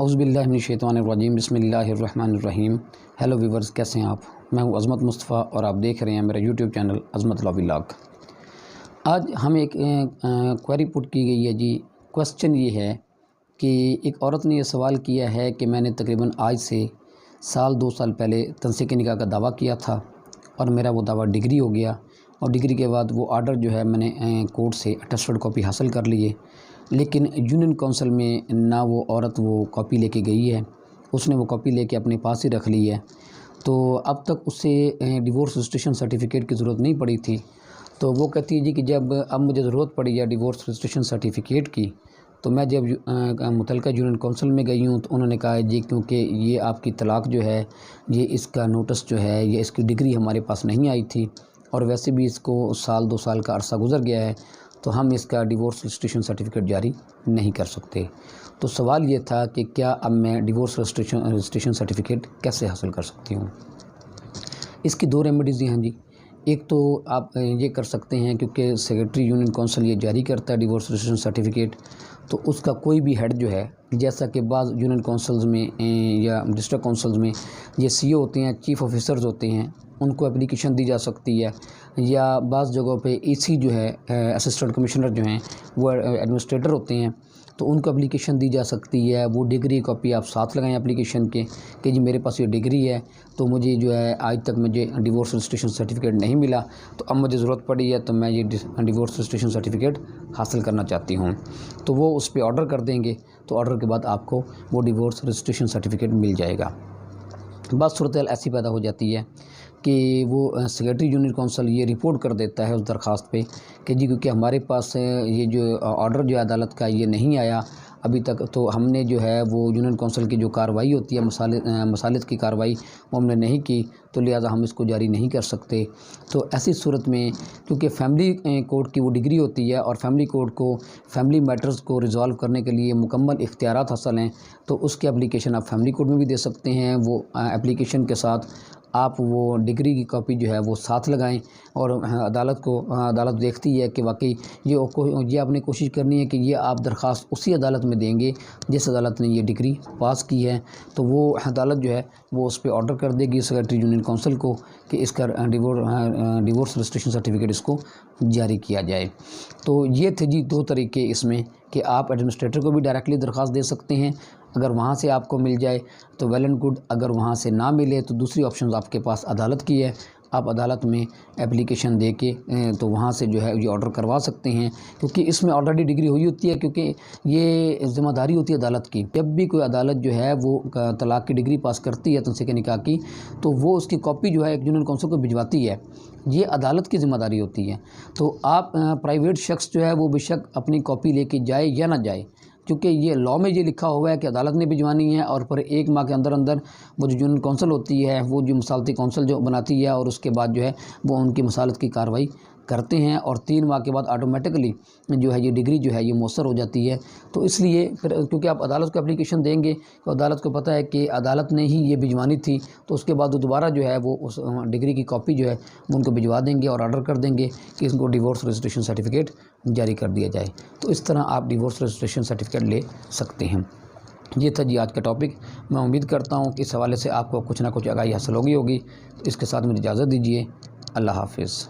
اعوذ باللہ من الشیطان الرجیم بسم اللہ الرحمن الرحیم۔ ہیلو ویورز، کیسے ہیں آپ؟ میں ہوں عظمت مصطفیٰ اور آپ دیکھ رہے ہیں میرا یوٹیوب چینل عظمت لا ولاگ۔ آج ہمیں ایک کوئری پٹ کی گئی ہے جی۔ کوسچن یہ ہے کہ ایک عورت نے یہ سوال کیا ہے کہ میں نے تقریباً آج سے دو سال پہلے تنسیق نکاح کا دعویٰ کیا تھا اور میرا وہ دعویٰ ڈگری ہو گیا، اور ڈگری کے بعد وہ آرڈر جو ہے میں نے کورٹ سے اٹیسٹڈ کاپی حاصل کر لیے، لیکن یونین کونسل میں نہ وہ عورت وہ کاپی لے کے گئی ہے، اس نے وہ کاپی لے کے اپنے پاس ہی رکھ لی ہے۔ تو اب تک اس سے ڈیورس رجسٹریشن سرٹیفکیٹ کی ضرورت نہیں پڑی تھی۔ تو وہ کہتی ہے جی کہ جب اب مجھے ضرورت پڑی ہے ڈیورس رجسٹریشن سرٹیفکیٹ کی، تو میں جب متعلقہ یونین کونسل میں گئی ہوں تو انہوں نے کہا جی کیونکہ یہ آپ کی طلاق جو ہے، یہ اس کا نوٹس جو ہے، یہ اس کی ڈگری ہمارے پاس نہیں آئی تھی، اور ویسے بھی اس کو دو سال کا عرصہ گزر گیا ہے، تو ہم اس کا ڈیورس رجسٹریشن سرٹیفکیٹ جاری نہیں کر سکتے۔ تو سوال یہ تھا کہ کیا اب میں ڈیورس رجسٹریشن سرٹیفکیٹ کیسے حاصل کر سکتی ہوں؟ اس کی دو ریمیڈیز ہیں جی۔ ایک تو آپ یہ کر سکتے ہیں، کیونکہ سیکریٹری یونین کونسل یہ جاری کرتا ہے ڈیورس رجسٹریشن سرٹیفکیٹ، تو اس کا کوئی بھی ہیڈ جو ہے، جیسا کہ بعض یونین کونسلز میں یا ڈسٹرکٹ کونسلز میں یہ سی او ہوتے ہیں، چیف آفیسرز ہوتے ہیں، ان کو اپلیکیشن دی جا سکتی ہے، یا بعض جگہوں پہ ای سی جو ہے، اسسٹنٹ کمشنر جو ہیں، وہ ایڈمنسٹریٹر ہوتے ہیں، تو ان کو اپلیکیشن دی جا سکتی ہے۔ وہ ڈگری کاپی آپ ساتھ لگائیں اپلیکیشن کے کہ جی میرے پاس یہ ڈگری ہے، تو مجھے جو ہے آج تک مجھے ڈیورس رجسٹریشن سرٹیفکیٹ نہیں ملا، تو اب مجھے ضرورت پڑی ہے، تو میں یہ ڈیورس رجسٹریشن سرٹیفکیٹ حاصل کرنا چاہتی ہوں۔ تو وہ اس پہ آرڈر کر دیں گے، تو آرڈر کے بعد آپ کو وہ ڈیورس رجسٹریشن سرٹیفکیٹ مل جائے گا۔ بعض صورتحال ایسی پیدا ہو جاتی ہے کہ وہ سیکریٹری یونین کونسل یہ رپورٹ کر دیتا ہے اس درخواست پہ کہ جی کیونکہ ہمارے پاس یہ جو آرڈر جو ہے عدالت کا یہ نہیں آیا ابھی تک، تو ہم نے جو ہے وہ یونین کونسل کی جو کارروائی ہوتی ہے، مصالحت کی کارروائی، وہ ہم نے نہیں کی، تو لہٰذا ہم اس کو جاری نہیں کر سکتے۔ تو ایسی صورت میں کیونکہ فیملی کورٹ کی وہ ڈگری ہوتی ہے، اور فیملی کورٹ کو فیملی میٹرز کو ریزالو کرنے کے لیے مکمل اختیارات حاصل ہیں، تو اس کی اپلیکیشن آپ فیملی کورٹ میں بھی دے سکتے ہیں۔ وہ اپلیکیشن کے ساتھ آپ وہ ڈگری کی کاپی جو ہے وہ ساتھ لگائیں، اور عدالت دیکھتی ہے کہ واقعی یہ آپ نے کوشش کرنی ہے کہ یہ آپ درخواست اسی عدالت میں دیں گے جس عدالت نے یہ ڈگری پاس کی ہے، تو وہ عدالت جو ہے وہ اس پہ آرڈر کر دے گی سیکریٹری یونین کونسل کو کہ اس کا ڈیورس رجسٹریشن سرٹیفکیٹ اس کو جاری کیا جائے۔ تو یہ تھے جی دو طریقے اس میں کہ آپ ایڈمنسٹریٹر کو بھی ڈائریکٹلی درخواست دے سکتے ہیں، اگر وہاں سے آپ کو مل جائے تو ویل اینڈ گڈ، اگر وہاں سے نہ ملے تو دوسری آپشنز آپ کے پاس عدالت کی ہے، آپ عدالت میں اپلیکیشن دے کے تو وہاں سے جو ہے یہ آرڈر کروا سکتے ہیں، کیونکہ اس میں آلریڈی ڈگری ہوئی ہوتی ہے، کیونکہ یہ ذمہ داری ہوتی ہے عدالت کی۔ جب بھی کوئی عدالت جو ہے وہ طلاق کی ڈگری پاس کرتی ہے تنسیق نکاح کی، تو وہ اس کی کاپی جو ہے ایک یونین کونسل کو بھجواتی ہے، یہ عدالت کی ذمہ داری ہوتی ہے۔ تو آپ پرائیویٹ شخص جو ہے وہ بے شک اپنی کاپی لے کے جائے یا نہ جائے، کیونکہ یہ لاء میں یہ لکھا ہوا ہے کہ عدالت نے بھجوانی ہے، اور پھر 1 ماہ کے اندر وہ جو یونین کونسل ہوتی ہے، وہ جو مصالحتی کونسل جو بناتی ہے، اور اس کے بعد جو ہے وہ ان کی مصالحت کی کارروائی کرتے ہیں، اور 3 ماہ کے بعد آٹومیٹکلی جو ہے یہ ڈگری جو ہے یہ مؤثر ہو جاتی ہے۔ تو اس لیے پھر کیونکہ آپ عدالت کو اپلیکیشن دیں گے، تو عدالت کو پتہ ہے کہ عدالت نے ہی یہ بھجوانی تھی، تو اس کے بعد وہ دوبارہ جو ہے وہ اس ڈگری کی کاپی جو ہے وہ ان کو بھجوا دیں گے اور آرڈر کر دیں گے کہ ان کو ڈیورس رجسٹریشن سرٹیفکیٹ جاری کر دیا جائے۔ تو اس طرح آپ ڈیورس رجسٹریشن سرٹیفکیٹ لے سکتے ہیں۔ یہ تھا جی آج کا ٹاپک۔ میں امید کرتا ہوں کہ اس حوالے سے آپ کو کچھ نہ کچھ آگاہی حاصل ہوگی۔ تو اس کے ساتھ مجھے اجازت دیجیے۔ اللہ حافظ۔